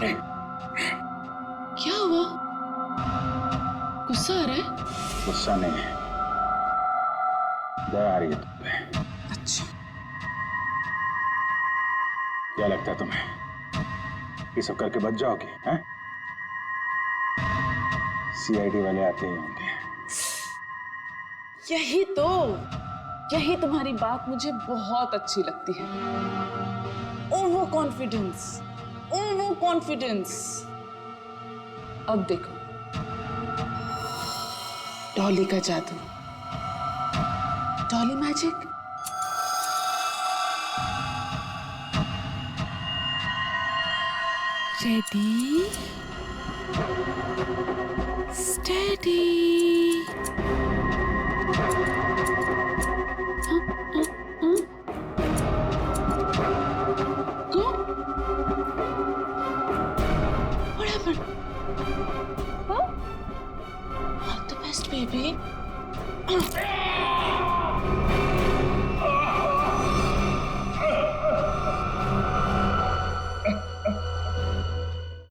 क्या हुआ? गुस्सा आ रहा है? गुस्सा नहीं, दया आ रही है तुम पे। अच्छा, क्या लगता है तुम्हें ये सब करके बच जाओगे? हैं? सीआईडी वाले आते ही होंगे। यही तुम्हारी बात मुझे बहुत अच्छी लगती है। Over confidence. अब देखो डॉली का जादू, Dolly magic. Ready, steady. Go. What happened? Huh? All the best, baby.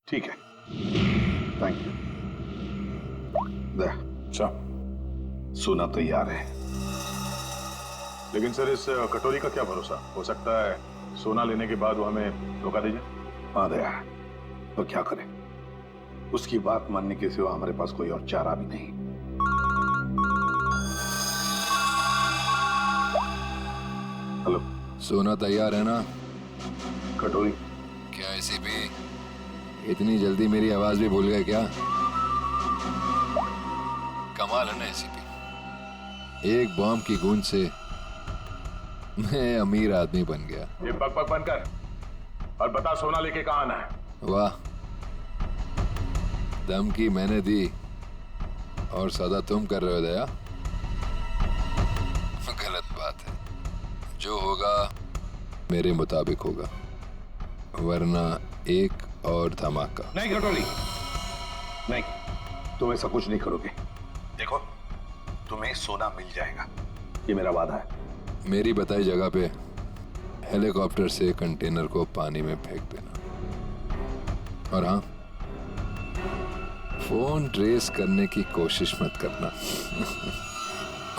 ठीक है, थैंक यू। अच्छा, सोना तैयार है। लेकिन सर इस कटोरी का क्या भरोसा? हो सकता है सोना लेने के बाद वो हमें धोखा दे जाए। हाँ दया, तो क्या करें? उसकी बात मानने के सिवा हमारे पास कोई और चारा भी नहीं। हेलो, सोना तैयार है ना? कटोरी? क्या एसीपी इतनी जल्दी मेरी आवाज भी भूल गए क्या? कमाल है ना एसीपी, एक बॉम्ब की गूंज से मैं अमीर आदमी बन गया। ये बक बनकर और बता सोना लेके कहाँ आना है? वाह, धमकी मैंने दी और सदा तुम कर रहे हो दया। गलत बात है, जो होगा मेरे मुताबिक होगा, वरना एक और धमाका। नहीं कटोरी, नहीं, तुम ऐसा कुछ नहीं करोगे। देखो, तुम्हें सोना मिल जाएगा, ये मेरा वादा है। मेरी बताई जगह पे हेलीकॉप्टर से कंटेनर को पानी में फेंक देना, और हाँ, फोन ट्रेस करने की कोशिश मत करना।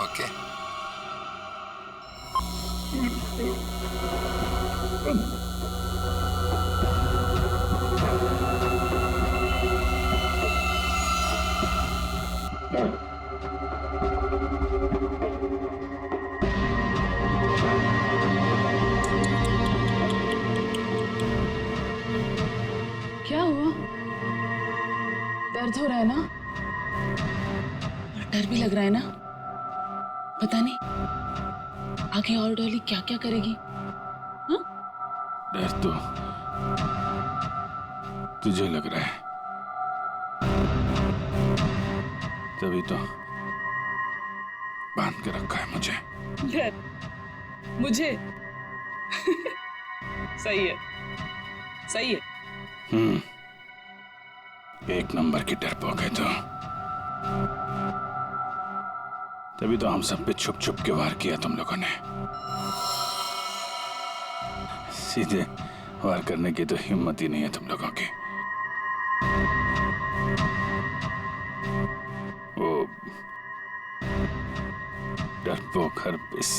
ओके? क्या हुआ? दर्द हो रहा है ना? और डर भी लग रहा है ना? पता नहीं आगे और डॉली क्या क्या करेगी। हाँ? डर तो तुझे लग रहा है, तभी तो बांध के रखा है मुझे। डर मुझे? सही है, सही है। एक नंबर की डरपोक है तो, तभी तो हम सब पे छुप छुप के वार किया तुम लोगों ने। सीधे वार करने की तो हिम्मत ही नहीं है तुम लोगों की। वो डरपोक हरपिस,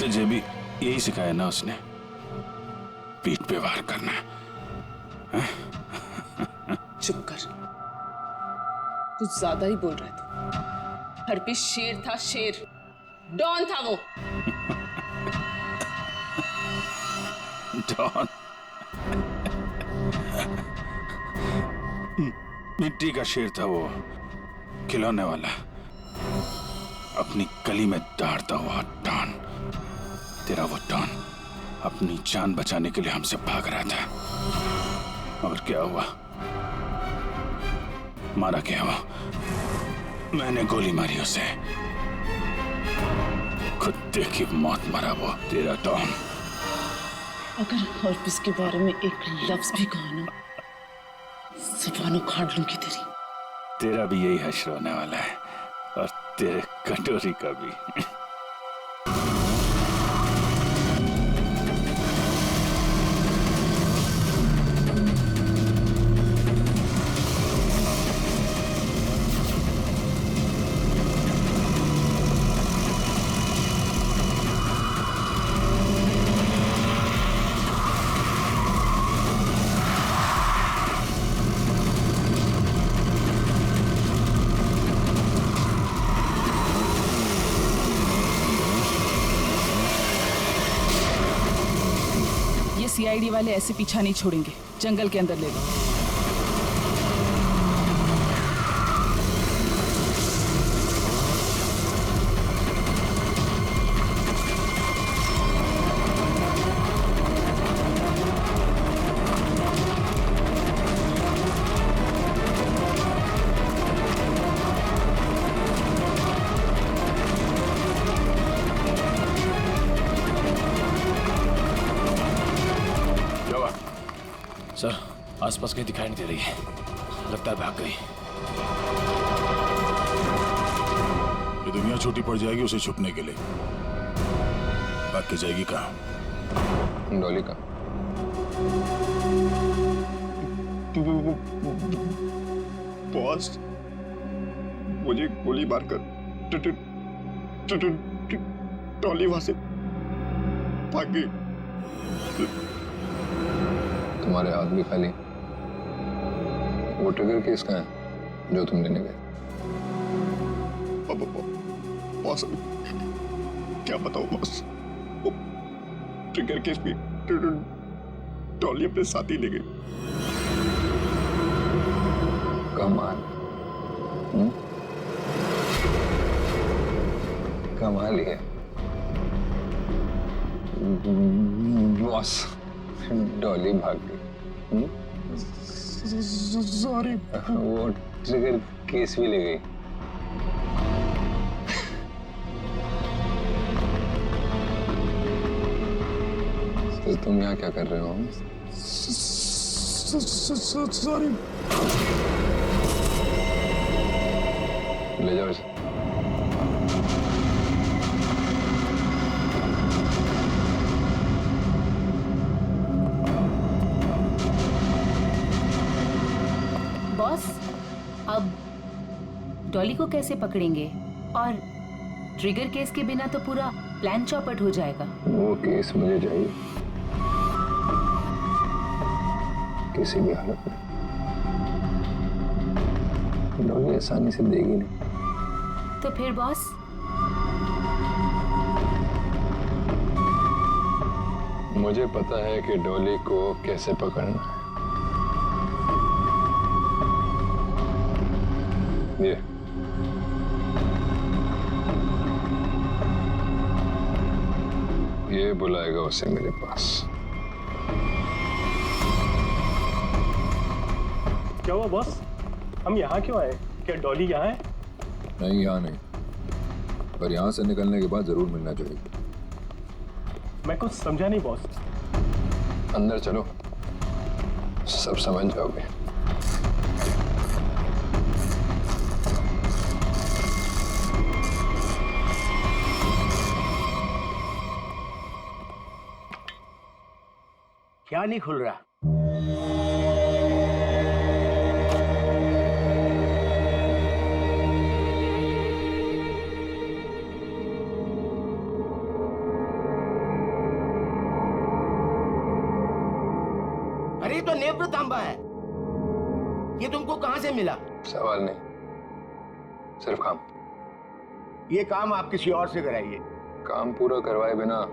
तुझे भी यही सिखाया ना उसने, पीठ पे वार करना। चुप कर, कुछ ज्यादा ही बोल रहा था। हरपिस शेर था, शेर, डॉन था वो। डॉन? मिट्टी का शेर था वो, खिलौने वाला, अपनी गली में दौड़ता हुआ डॉन। तेरा वो डॉन अपनी जान बचाने के लिए हमसे भाग रहा था, मगर क्या हुआ? मारा गया वो। मैंने गोली मारी उसे, कुत्ते की मौत मरा वो तेरा डॉन। अगर हरपिस के बारे में एक लफ्ज भी कहा ना, ज़ुबान उखाड़ लूंगी तेरी। तेरा भी यही हश्र होने वाला है, और तेरे कटोरी का भी। सीआईडी वाले ऐसे पीछा नहीं छोड़ेंगे। जंगल के अंदर ले लो। सर, आसपास कहीं दिखाई नहीं दे रही है। लगता है भाग गई। ये दुनिया छोटी पड़ जाएगी उसे छुपने के लिए। भाग के जाएगी कहाँ? डॉली का बॉस, मुझे गोली मारकर डॉली वहां से भाग गई। तुम्हारे हाथ भी खाली। वो ट्रिगर केस कहाँ है जो तुम लेने गए? बॉस, क्या बताओ बॉस, वो ट्रिगर केस भी डॉली अपने साथ ही ले गई। कमाल। कमाल ही है बॉस। डॉली भाग गई। सॉरी। वो ट्रिगर केस भी ले गई। तो तुम यहाँ क्या कर रहे हो? सॉरी। ले जाओ इसे। बॉस, अब डॉली को कैसे पकड़ेंगे? और ट्रिगर केस के बिना तो पूरा प्लान चौपट हो जाएगा। वो केस मुझे चाहिए किसी भी हालत में। डॉली आसानी से देगी नहीं। तो फिर बॉस? मुझे पता है कि डॉली को कैसे पकड़ना है। ये बुलाएगा उसे मेरे पास। क्या हुआ बॉस? हम यहाँ क्यों आए? क्या डॉली यहाँ है? नहीं, यहाँ नहीं, पर यहाँ से निकलने के बाद जरूर मिलना चाहिए। मैं कुछ समझा नहीं बॉस। अंदर चलो, सब समझ जाओगे। क्या नहीं खुल रहा? अरे तो नेत्र तांबा है। ये तुमको कहां से मिला? सवाल नहीं, सिर्फ काम। ये काम आप किसी और से कराइए। काम पूरा करवाए बिना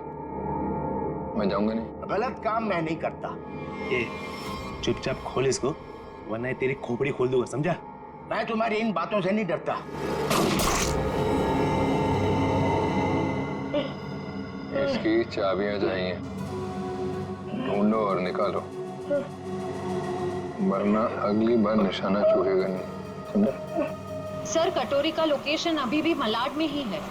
मैं जाऊंगा नहीं। गलत काम मैं नहीं करता। ए, चुपचाप खोल इसको, वरना ये तेरी खोपड़ी खोल दूंगा, समझा? मैं तुम्हारी इन बातों से नहीं डरता। इसकी चाबियां चाहिए, ढूंढो और निकालो, वरना अगली बार निशाना चूकेगा नहीं, समझा? सर, कटोरी का लोकेशन अभी भी मलाड में ही है।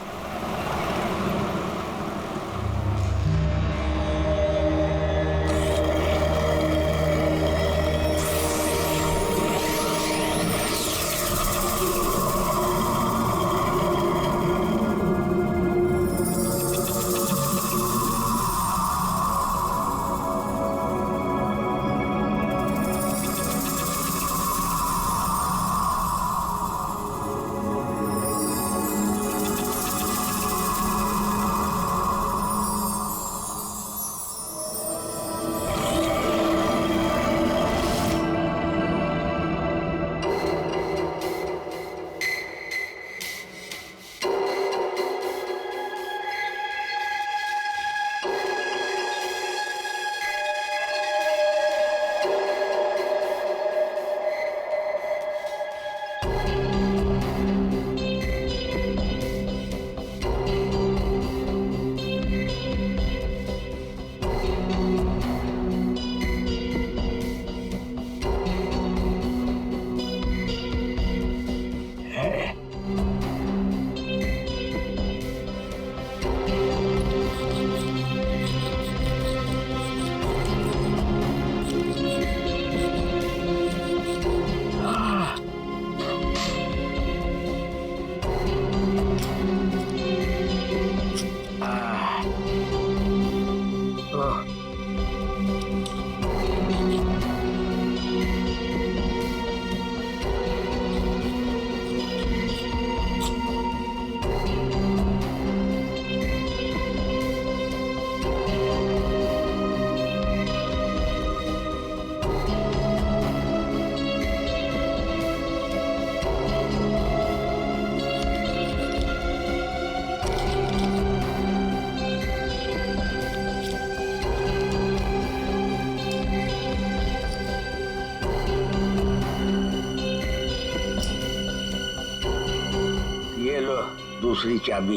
दूसरी चाबी।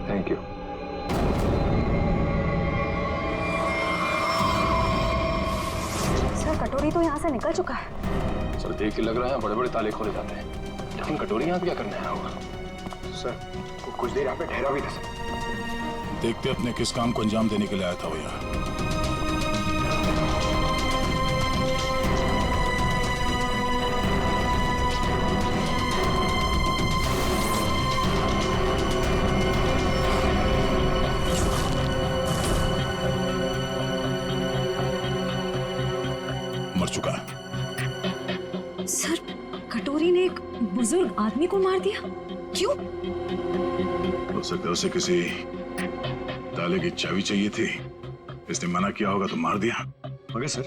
Thank you. सर कटोरी तो यहाँ से निकल चुका है। सर देख के लग रहा है बड़े बड़े ताले खोले जाते हैं, लेकिन कटोरी यहाँ पे क्या करने आया होगा? सर कुछ देर यहाँ पे ठहरा भी था सर। देखते अपने किस काम को अंजाम देने के लिए आया था वो यहाँ। मर चुका है। सर कटोरी ने एक बुजुर्ग आदमी को मार दिया, क्यों? हो सकता है उसे किसी ताले की चाबी चाहिए थी, इसने मना किया होगा तो मार दिया। मगर सर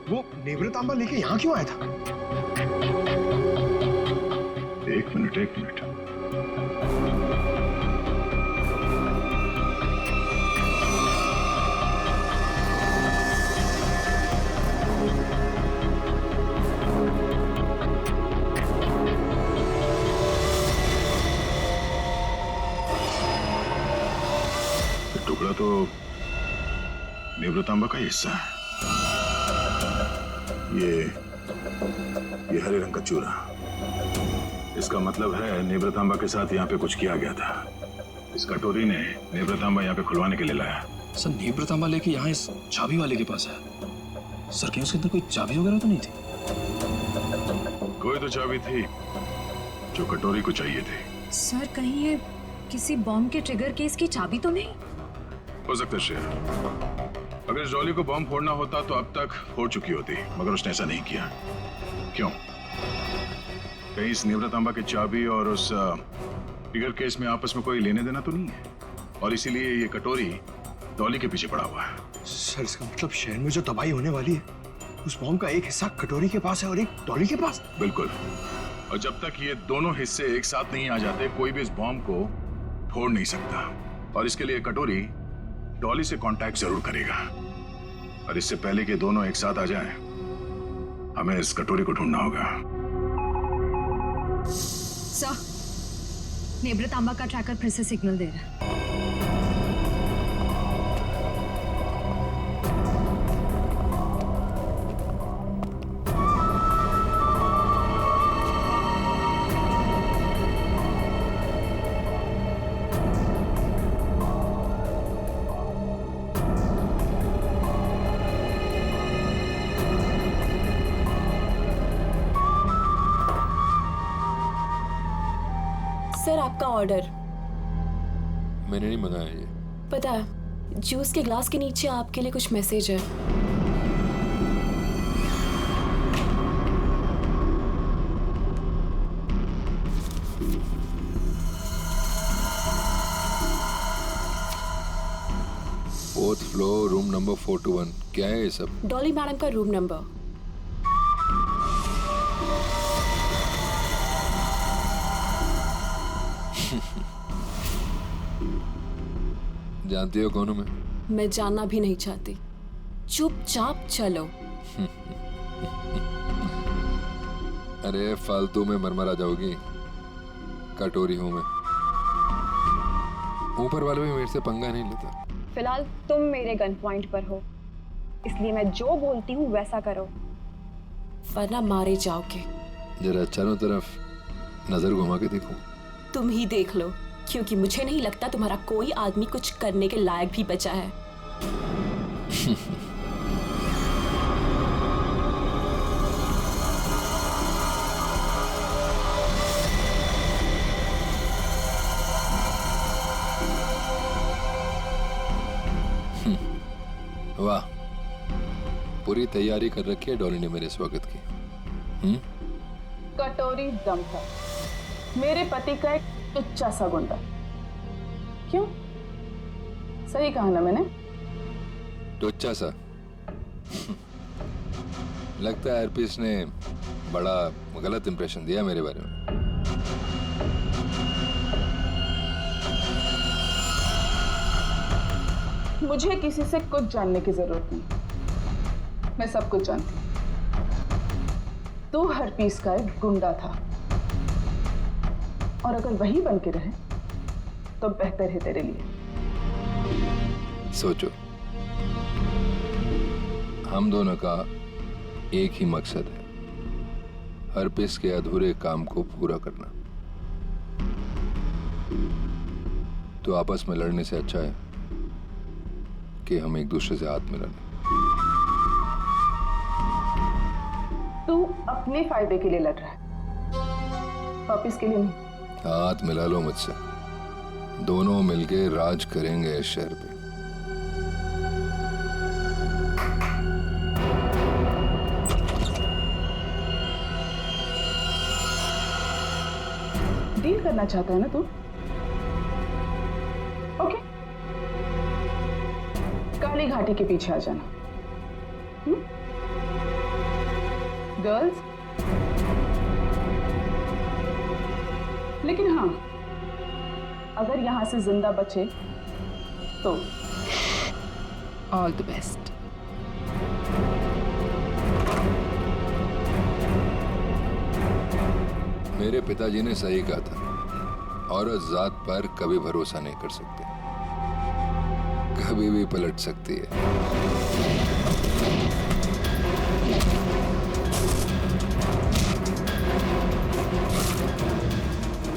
वो नेवृतांबा लेके यहाँ क्यों आया था? एक मिनट। टुकड़ा तो नेवृतांबा का ही हिस्सा है। ये हरे रंग का चूरा, इसका मतलब है नेवृतांबा के साथ यहाँ पे कुछ किया गया था। इस कटोरी ने नेवृतांबा यहाँ पे खुलवाने के लिए लाया। सर नेवृतांबा लेके यहाँ इस चाबी वाले के पास है। सर कहीं उसके अंदर कोई चाबी वगैरह तो नहीं थी? कोई तो चाबी थी जो कटोरी को चाहिए थी। सर कहीं ये किसी बॉम्ब के ट्रिगर केस की चाबी तो नहीं? हो सकता है शेर, अगर इस डॉली को बॉम्ब फोड़ना होता तो अब तक हो चुकी होती, मगर उसने ऐसा नहीं किया। क्यों? कहीं इस नेवृतांबा की चाबी और उस ट्रिगर केस में आपस में कोई लेने देना तो नहीं है, और इसीलिए ये कटोरी डॉली के पीछे पड़ा हुआ है। सर इसका मतलब शहर में जो तबाही होने वाली है उस बॉम्ब का एक हिस्सा कटोरी के पास है और एक डॉली के पास। बिल्कुल, और जब तक ये दोनों हिस्से एक साथ नहीं आ जाते कोई भी इस बॉम्ब को फोड़ नहीं सकता, और इसके लिए कटोरी डॉली से कांटेक्ट जरूर करेगा, और इससे पहले कि दोनों एक साथ आ जाएं, हमें इस कटोरी को ढूंढना होगा। सर नेवृतांबा का ट्रैकर फिर से सिग्नल दे रहा है। सर आपका ऑर्डर। मैंने नहीं मंगाया ये। पता है, जूस के ग्लास के नीचे आपके लिए कुछ मैसेज है। Fourth floor room number 421। क्या है ये सब? डॉली मैडम का रूम नंबर। जानती हो कौन हूं मैं जानना भी नहीं चाहती, चुपचाप चलो। अरे फालतू में मरमरा जाओगी, कटोरी हूं मैं। ऊपर वाले भी मेरे से पंगा नहीं लेता। फिलहाल तुम मेरे गन पॉइंट पर हो, इसलिए मैं जो बोलती हूँ वैसा करो, वरना मारे जाओगे। जरा चारों तरफ नजर घुमा के देखो। तुम ही देख लो, क्योंकि मुझे नहीं लगता तुम्हारा कोई आदमी कुछ करने के लायक भी बचा है। वाह, पूरी तैयारी कर रखी है डॉली ने मेरे स्वागत की। कटोरी दम था, मेरे पति का एक टुच्चा सा गुंडा। क्यों? सही कहा ना मैंने? टुच्चा सा? लगता है हरपीस ने बड़ा गलत इंप्रेशन दिया मेरे बारे में। मुझे किसी से कुछ जानने की जरूरत नहीं, मैं सब कुछ जानती हूँ। तू हरपीस का एक गुंडा था, और अगर वही बन के रहे तो बेहतर है तेरे लिए। सोचो, हम दोनों का एक ही मकसद है, हरपिस के अधूरे काम को पूरा करना। तो आपस में लड़ने से अच्छा है कि हम एक दूसरे से हाथ मिला लें। तू अपने फायदे के लिए लड़ रहा है, वापिस के लिए नहीं। हाथ मिला लो मुझसे, दोनों मिलके राज करेंगे इस शहर पे। डील करना चाहता है ना तू? ओके, काली घाटी के पीछे आ जाना। गर्ल्स, लेकिन हाँ, अगर यहां से जिंदा बचे तो ऑल द बेस्ट। मेरे पिताजी ने सही कहा था, औरत जात पर कभी भरोसा नहीं कर सकते, कभी भी पलट सकती है।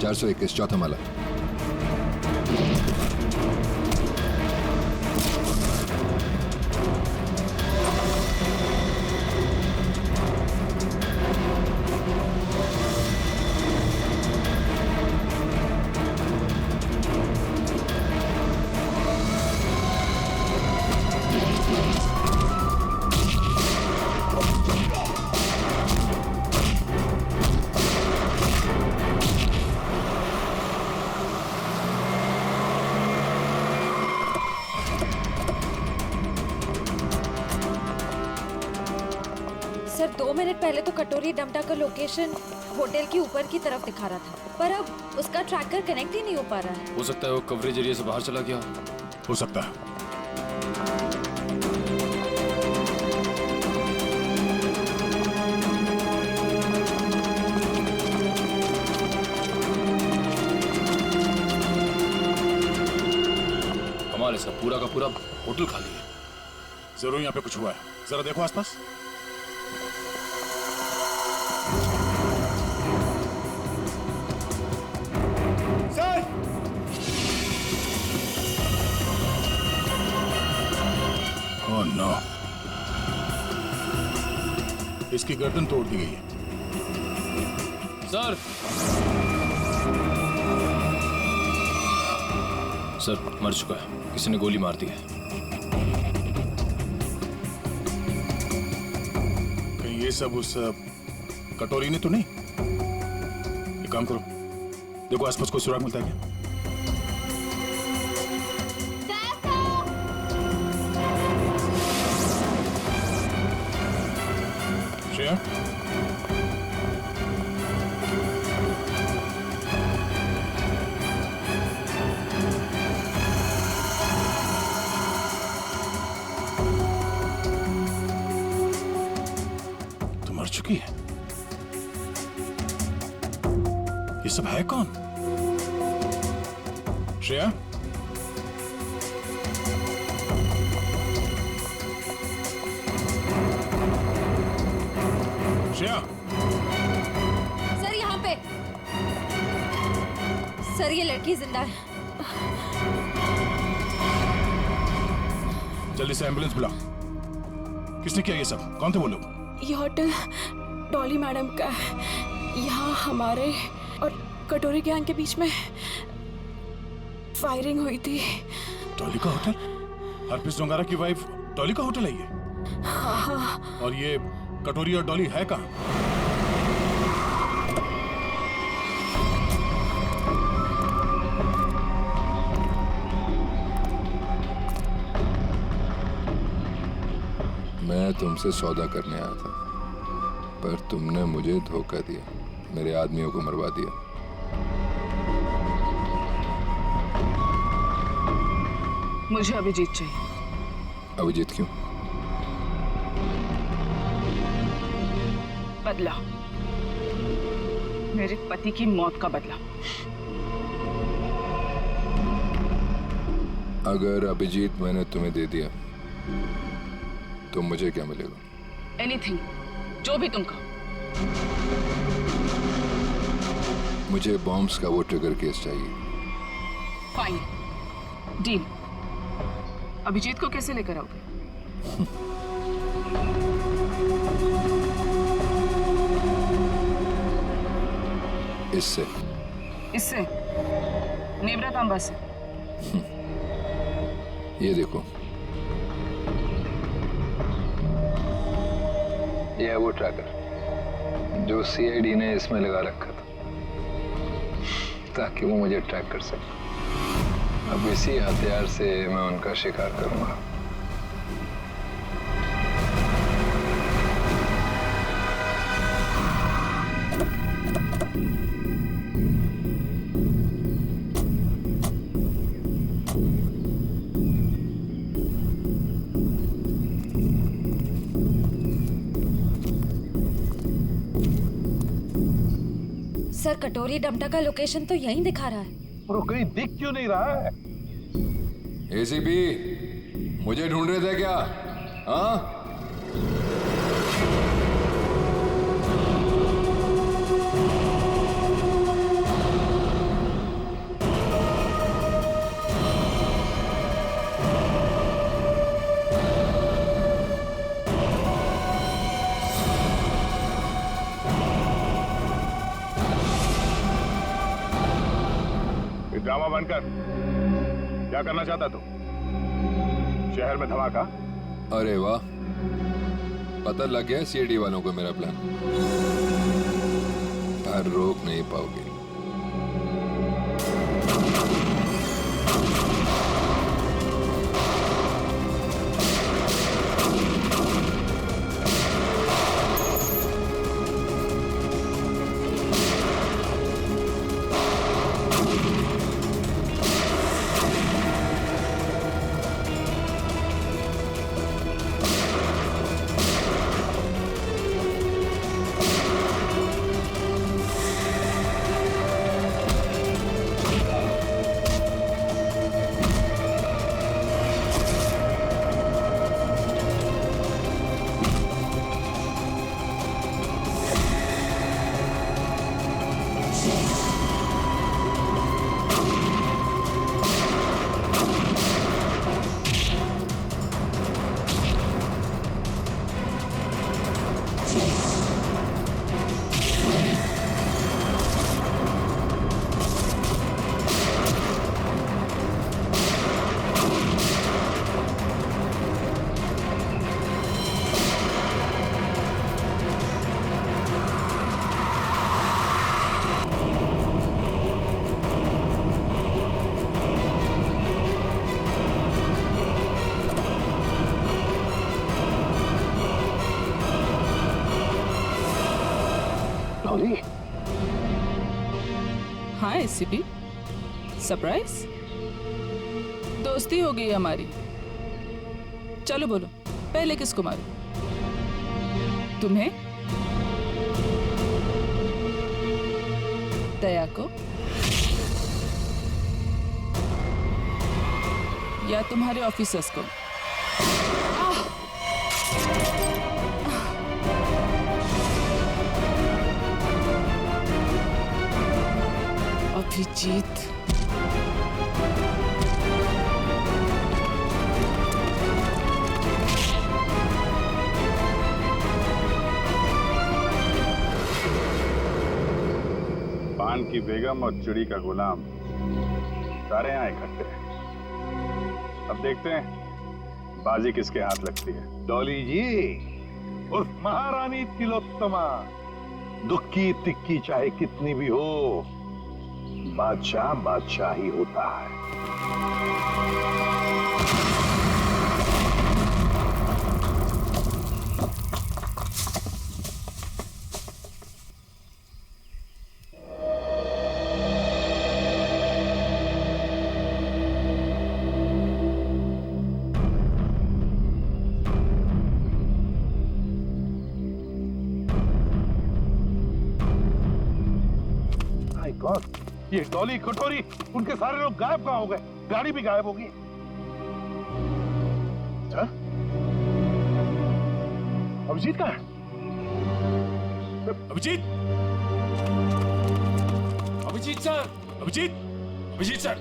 421 चौथा माला। सर 2 मिनट पहले तो कटोरी डमटा का लोकेशन होटल के ऊपर की तरफ दिखा रहा था, पर अब उसका ट्रैकर कनेक्ट ही नहीं हो पा रहा है। हो सकता है वो कवरेज एरिया से बाहर चला गया। हो सकता है। हमारे सब पूरा का पूरा होटल खाली है। जरूर यहाँ पे कुछ हुआ है, जरा देखो आसपास। ओह नो, इसकी गर्दन तोड़ दी गई है। सर, सर मर चुका है, किसी ने गोली मार दी है। कहीं ये सब उस कटोरी ने तो नहीं? एक काम करो, देखो आसपास कोई सुराग मिलता है क्या? श्रेया, तो मर चुकी है। ये सब है कौन? श्रेया, श्रेया, सर यहाँ पे, सर ये लड़की जिंदा है। जल्दी से एम्बुलेंस बुला। किसने किया ये सब? कौन थे वो लोग? ये होटल डॉली मैडम का है। यहाँ हमारे और कटोरी गैंग के बीच में फायरिंग हुई थी। डॉली का होटल? हरप्रीत जोंगारा की वाइफ डॉली का होटल है ये? हाँ। और ये कटोरी और डॉली है कहाँ? मैं तुमसे सौदा करने आया था, पर तुमने मुझे धोखा दिया, मेरे आदमियों को मरवा दिया। मुझे अभिजीत चाहिए। अभिजीत क्यों? बदला। मेरे पति की मौत का बदला। अगर अभिजीत मैंने तुम्हें दे दिया तो मुझे क्या मिलेगा? एनीथिंग, जो भी तुम कहो। मुझे बॉम्ब्स का वो ट्रिगर केस चाहिए। Fine, deal. अभिजीत को कैसे लेकर आओगे? इससे नेब्रा तांबा से। ये देखो, ये है वो ट्रैकर जो सीआईडी ने इसमें लगा रखा था ताकि वो मुझे ट्रैक कर सके। अब इसी हथियार से मैं उनका शिकार करूंगा। सर, कटोरी डमटा का लोकेशन तो यहीं दिखा रहा है। और वो कहीं दिख क्यों नहीं रहा है? एसीपी, मुझे ढूंढ रहे थे क्या? हाँ? ड्रामा बंद कर। क्या करना चाहता तू? शहर में धमाका? अरे वाह, पता लग गया सीआईडी वालों को मेरा प्लान। पर रोक नहीं पाओगे। हाँ एसीपी, सरप्राइज। दोस्ती हो गई हमारी। चलो बोलो, पहले किसको मारूं? तुम्हें? दया को? या तुम्हारे ऑफिसर्स को? अभिजीत, पान की बेगम और चिड़ी का गुलाम सारे यहाँ इकट्ठे हैं। अब देखते हैं बाजी किसके हाथ लगती है। डॉली जी, उस महारानी तिलोत्तमा, दुख की तिक्की चाहे कितनी भी हो, बादशाह बादशाह ही होता है। गॉड, ये डॉली, कटोरी, उनके सारे लोग गायब कहाँ हो गए? गाड़ी भी गायब होगी। अभिजीत कहाँ है? Abhijit, Abhijit sir, Abhijit, Abhijit sir,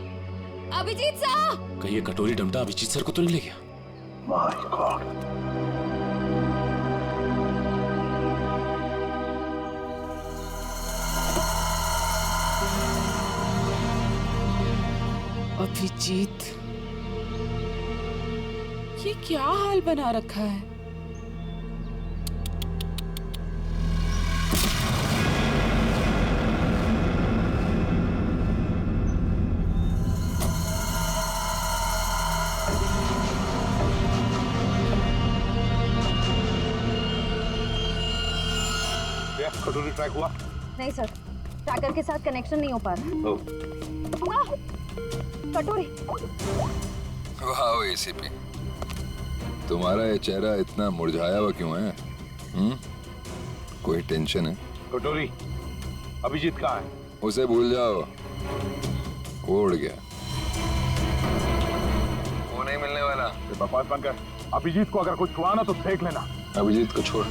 Abhijit sir, कहीं ये कटोरी डमटा अभिजीत सर को तो नहीं ले गया? My God. अभिजीत, ये क्या हाल बना रखा है? कटोरी ट्रैक हुआ? नहीं सर, ट्रैकर के साथ कनेक्शन नहीं हो पा रहा। कटोरी। वाह एसीपी, तुम्हारा ये चेहरा इतना मुरझाया हुआ क्यों है? कोई टेंशन है? कटोरी, अभिजीत कहाँ है? उसे भूल जाओ, वो उड़ गया, वो नहीं मिलने वाला। बकवास बंद कर। अभिजीत को अगर कुछ हुआ ना तो देख लेना। अभिजीत को छोड़,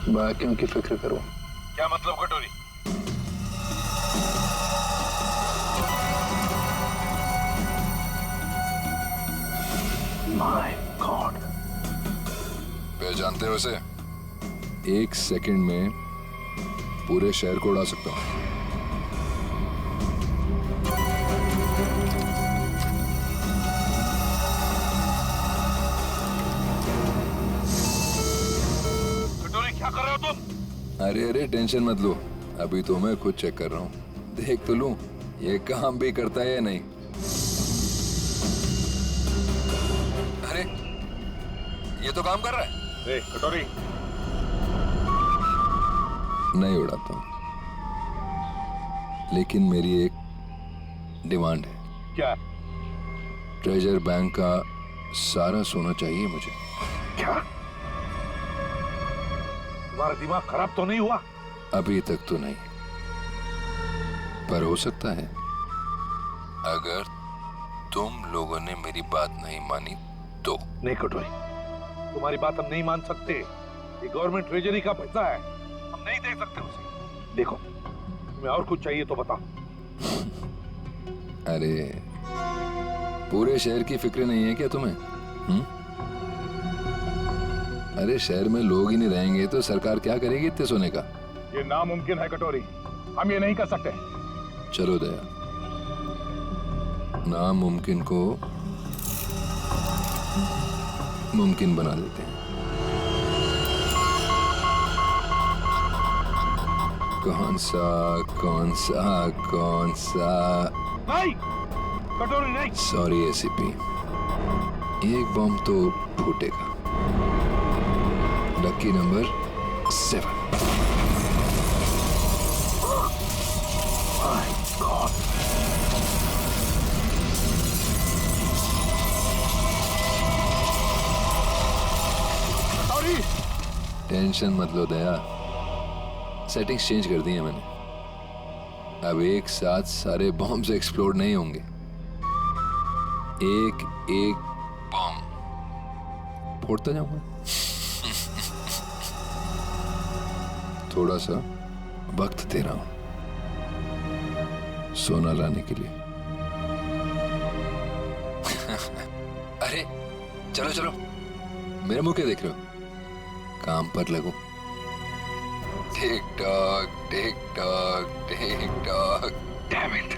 बाकियों की फिक्र करो। क्या मतलब कटोरी? My God. पहचानते हो उसे? 1 सेकंड में पूरे शहर को उड़ा सकता हूं। क्या कर रहे हो तुम? अरे टेंशन मत लो, अभी तो मैं खुद चेक कर रहा हूँ, देख तो लूं ये काम भी करता है या नहीं। अरे ये तो काम कर रहा है। कटोरी, नहीं उड़ाता हूँ, लेकिन मेरी एक डिमांड है। क्या? ट्रेजर बैंक का सारा सोना चाहिए मुझे। क्या? तुम्हारा दिमाग खराब तो नहीं हुआ? अभी तक तो नहीं, पर हो सकता है अगर तुम लोगों ने मेरी बात नहीं मानी तो। नहीं कटोरी, तुम्हारी बात हम नहीं मान सकते। ये गवर्नमेंट ट्रेजरी का पैसा है, हम नहीं दे सकते उसे। देखो, तुम्हें और कुछ चाहिए तो बताओ। अरे पूरे शहर की फिक्र नहीं है क्या तुम्हें? अरे शहर में लोग ही नहीं रहेंगे तो सरकार क्या करेगी इतने सोने का? ये नामुमकिन है कटोरी, हम ये नहीं कर सकते। चलो दया, नामुमकिन को मुमकिन बना देते हैं। कौन सा? नहीं कटोरी, नहीं। सॉरी एसीपी, एक बम तो फूटेगा। Lucky number 7। My God. Tension मत लो दया, सेटिंग्स चेंज कर दी है मैंने। अब एक साथ सारे बॉम्ब्स एक्सप्लोड नहीं होंगे, एक एक बॉम्ब फोड़ता जाऊंगा। थोड़ा सा वक्त दे रहा हूं सोना लाने के लिए। अरे चलो चलो, मेरे मुंह क्या देख रहे हो? काम पर लगो। Tick tock tick tock tick tock. Damn it.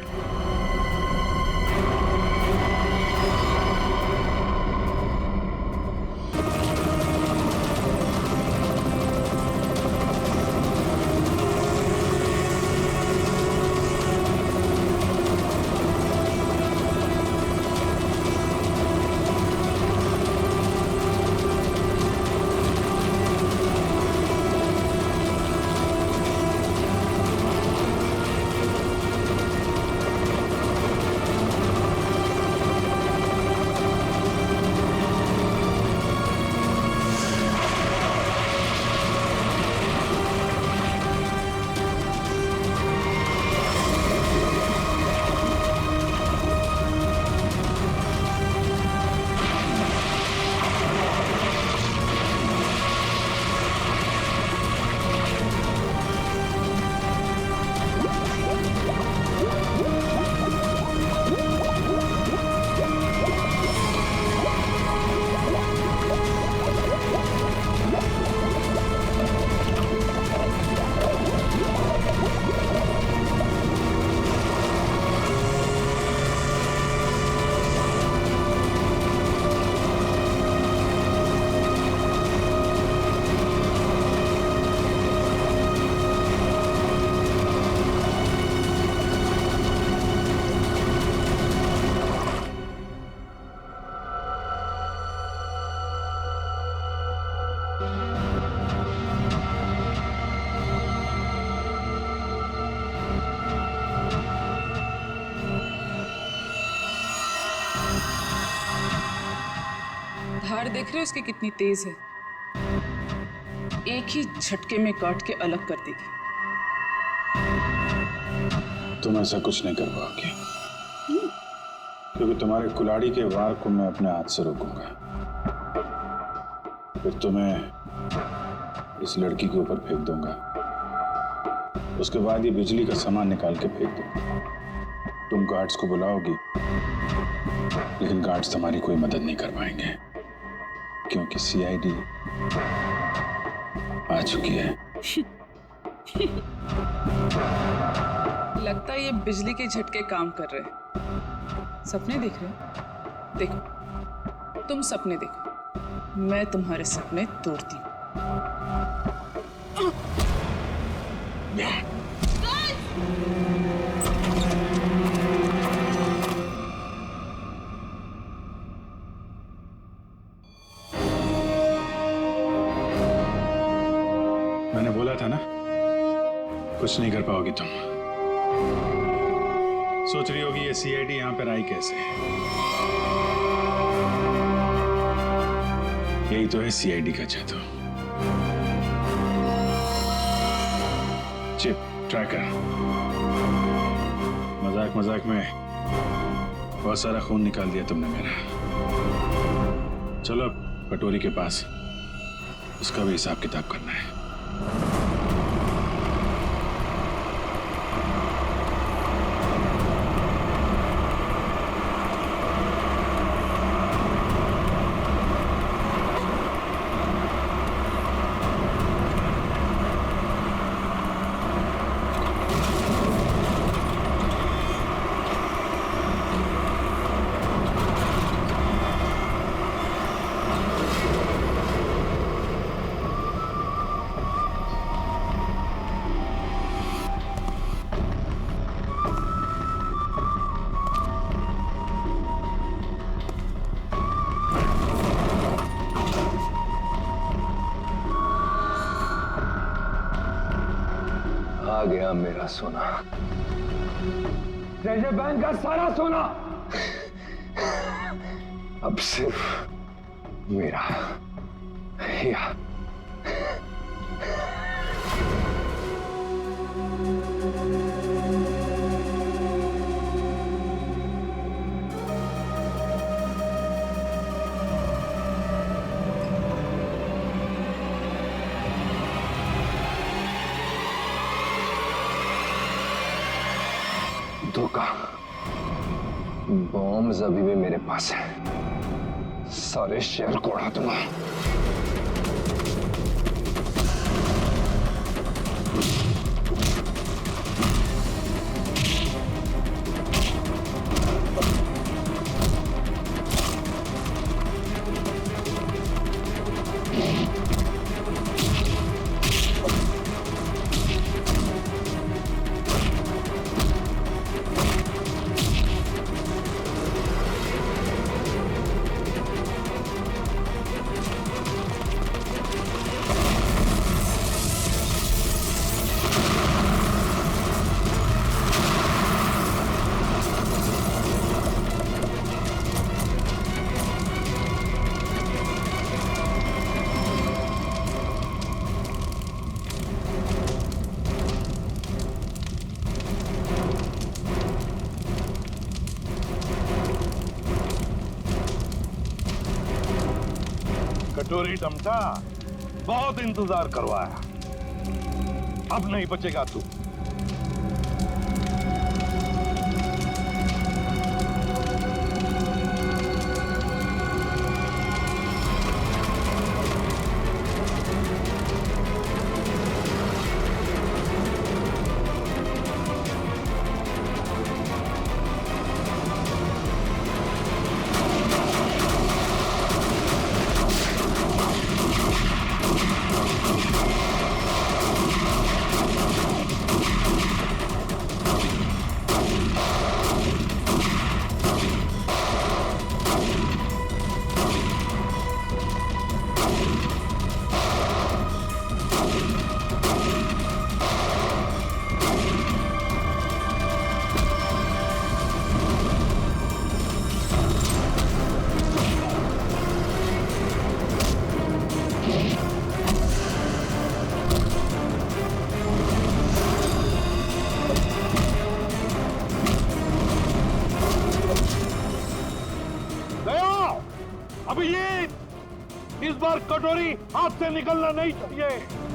धार देख रहे हो उसकी कितनी तेज है, एक ही झटके में काट के अलग कर देगी। तुम ऐसा कुछ नहीं कर पाओगे, क्योंकि तुम्हारे कुल्हाड़ी के वार को मैं अपने हाथ से रोकूंगा। फिर तुम्हें इस लड़की के ऊपर फेंक दूंगा, उसके बाद ये बिजली का सामान निकाल के फेंक दूंगा। तुम गार्ड्स को बुलाओगी, लेकिन गार्ड्स तुम्हारी कोई मदद नहीं कर पाएंगे, क्योंकि सीआईडी आ चुकी है। लगता है ये बिजली के झटके काम कर रहे हैं। सपने देख रहे हो? देखो, तुम सपने देखो, मैं तुम्हारे सपने तोड़ती हूँ। मैंने बोला था ना, कुछ नहीं कर पाओगी तुम। सोच रही होगी ये सीआईडी यहां पर आई कैसे? यही तो है सीआईडी का जादू। Chip tracker. मजाक मजाक में बहुत सारा खून निकाल दिया तुमने मेरा। चलो अब कटोरी के पास, उसका भी हिसाब किताब करना है। आ गया मेरा सोना, ट्रेजर बैंक का सारा सोना अब सिर्फ मेरा। या धोखा। बॉम्ब अभी भी मेरे पास है, सारे शेयर को उड़ा दूंगा। कटोरी डमटा, बहुत इंतजार करवाया, अब नहीं बचेगा तू। अभिजीत, इस बार कटोरी हाथ से निकलना नहीं चाहिए।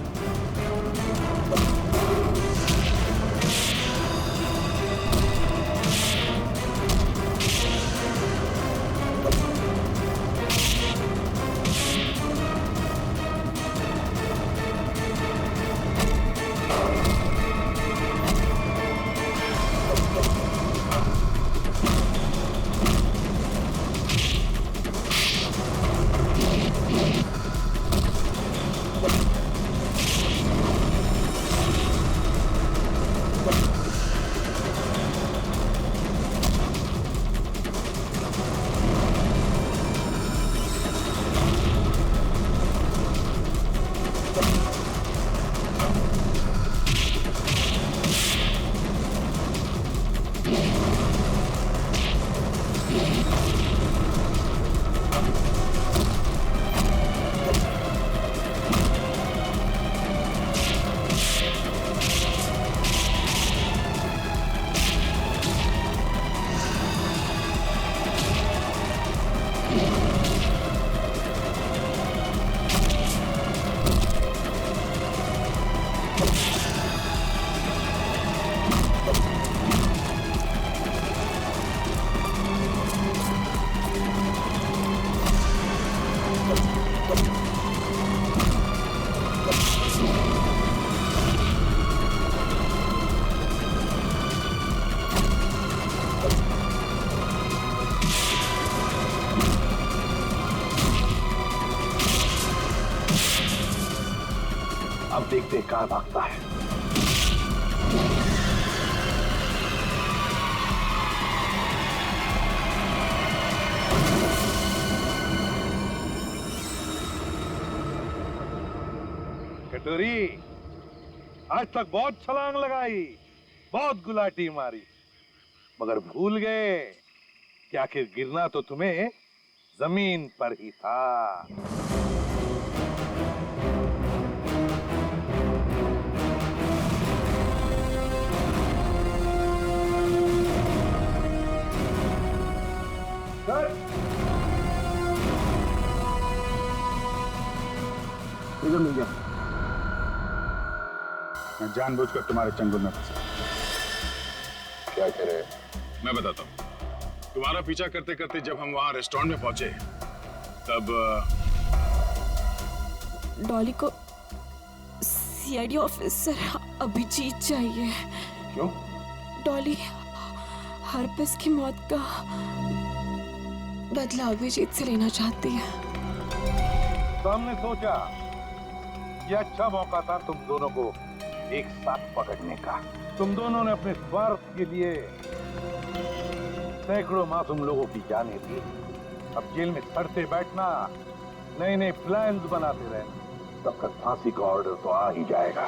अब देखते हैं कहां भागता है। कटोरी, आज तक बहुत छलांग लगाई, बहुत गुलाटी मारी, मगर भूल गए कि आखिर गिरना तो तुम्हें जमीन पर ही था। इधर मिल गया। मैं जानबूझकर तुम्हारे चंगुल में फंसा। क्या कह रहे? मैं बताता हूँ। तुम्हारा पीछा करते करते जब हम वहां रेस्टोरेंट में पहुंचे तब डॉली को सीआईडी ऑफिसर अभिजीत चाहिए। क्यों? डॉली हरपिस की मौत का बदला अभिजीत से लेना चाहती है। तो हमने सोचा ये अच्छा मौका था तुम दोनों को एक साथ पकड़ने का। तुम दोनों ने अपने स्वार्थ के लिए सैकड़ों मासूम लोगों की जानें दी। अब जेल में सड़ते बैठना, नए नए प्लान्स बनाते रहना, तब तक फांसी का ऑर्डर तो आ ही जाएगा।